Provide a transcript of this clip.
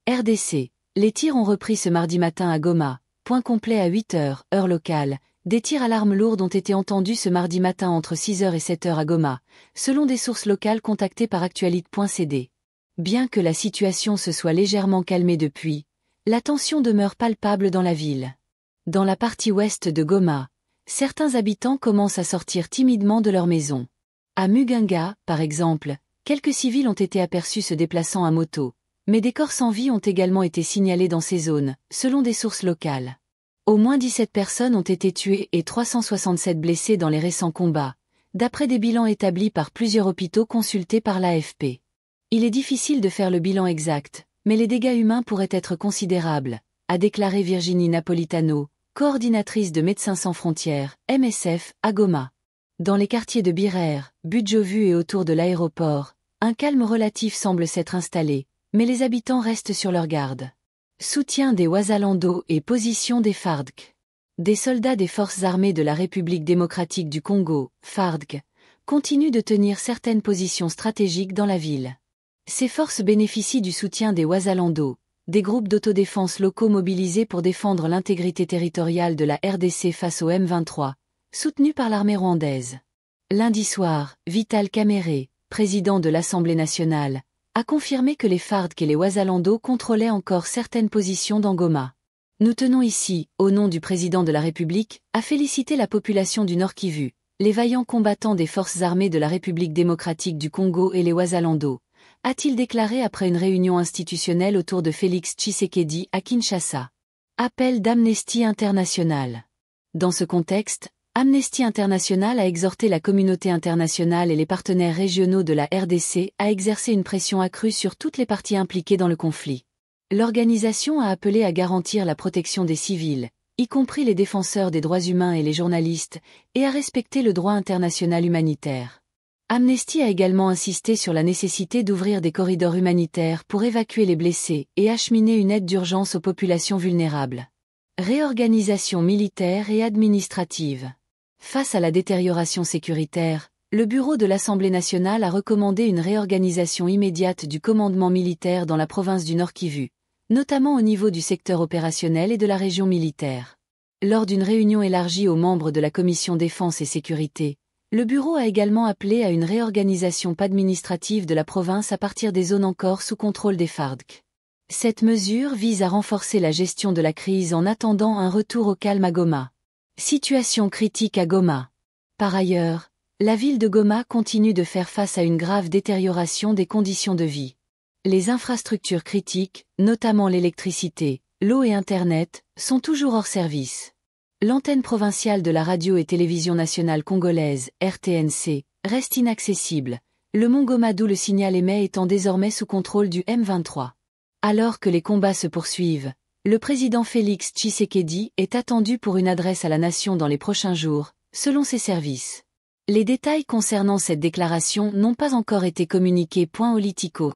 RDC. Les tirs ont repris ce mardi matin à Goma. Point complet à 8 h, heure locale. Des tirs à l'arme lourde ont été entendus ce mardi matin entre 6 h et 7 h à Goma, selon des sources locales contactées par Actualite.cd. Bien que la situation se soit légèrement calmée depuis, la tension demeure palpable dans la ville. Dans la partie ouest de Goma, certains habitants commencent à sortir timidement de leur maison. À Mugunga, par exemple, quelques civils ont été aperçus se déplaçant à moto, mais des corps sans vie ont également été signalés dans ces zones, selon des sources locales. Au moins 17 personnes ont été tuées et 367 blessées dans les récents combats, d'après des bilans établis par plusieurs hôpitaux consultés par l'AFP. Il est difficile de faire le bilan exact, mais les dégâts humains pourraient être considérables, a déclaré Virginie Napolitano, coordinatrice de Médecins sans frontières, MSF, à Goma. Dans les quartiers de Birer, Budjovu et autour de l'aéroport, un calme relatif semble s'être installé, mais les habitants restent sur leur garde. Soutien des Wazalando et position des FARDC. Des soldats des forces armées de la République démocratique du Congo, FARDC, continuent de tenir certaines positions stratégiques dans la ville. Ces forces bénéficient du soutien des Wazalando, des groupes d'autodéfense locaux mobilisés pour défendre l'intégrité territoriale de la RDC face au M23, soutenus par l'armée rwandaise. Lundi soir, Vital Kamerhe, président de l'Assemblée nationale, a confirmé que les FARDC et les Wazalando contrôlaient encore certaines positions dans Goma. Nous tenons ici, au nom du président de la République, à féliciter la population du Nord Kivu, les vaillants combattants des forces armées de la République démocratique du Congo et les Wazalando, a-t-il déclaré après une réunion institutionnelle autour de Félix Tshisekedi à Kinshasa. Appel d'Amnesty International. Dans ce contexte, Amnesty International a exhorté la communauté internationale et les partenaires régionaux de la RDC à exercer une pression accrue sur toutes les parties impliquées dans le conflit. L'organisation a appelé à garantir la protection des civils, y compris les défenseurs des droits humains et les journalistes, et à respecter le droit international humanitaire. Amnesty a également insisté sur la nécessité d'ouvrir des corridors humanitaires pour évacuer les blessés et acheminer une aide d'urgence aux populations vulnérables. Réorganisation militaire et administrative. Face à la détérioration sécuritaire, le bureau de l'Assemblée nationale a recommandé une réorganisation immédiate du commandement militaire dans la province du Nord Kivu, notamment au niveau du secteur opérationnel et de la région militaire. Lors d'une réunion élargie aux membres de la commission défense et sécurité, le bureau a également appelé à une réorganisation administrative de la province à partir des zones encore sous contrôle des FARDC. Cette mesure vise à renforcer la gestion de la crise en attendant un retour au calme à Goma. Situation critique à Goma. Par ailleurs, la ville de Goma continue de faire face à une grave détérioration des conditions de vie. Les infrastructures critiques, notamment l'électricité, l'eau et Internet, sont toujours hors service. L'antenne provinciale de la radio et télévision nationale congolaise, RTNC, reste inaccessible, le mont Goma d'où le signal émet étant désormais sous contrôle du M23. Alors que les combats se poursuivent, le président Félix Tshisekedi est attendu pour une adresse à la nation dans les prochains jours, selon ses services. Les détails concernant cette déclaration n'ont pas encore été communiqués. Politico.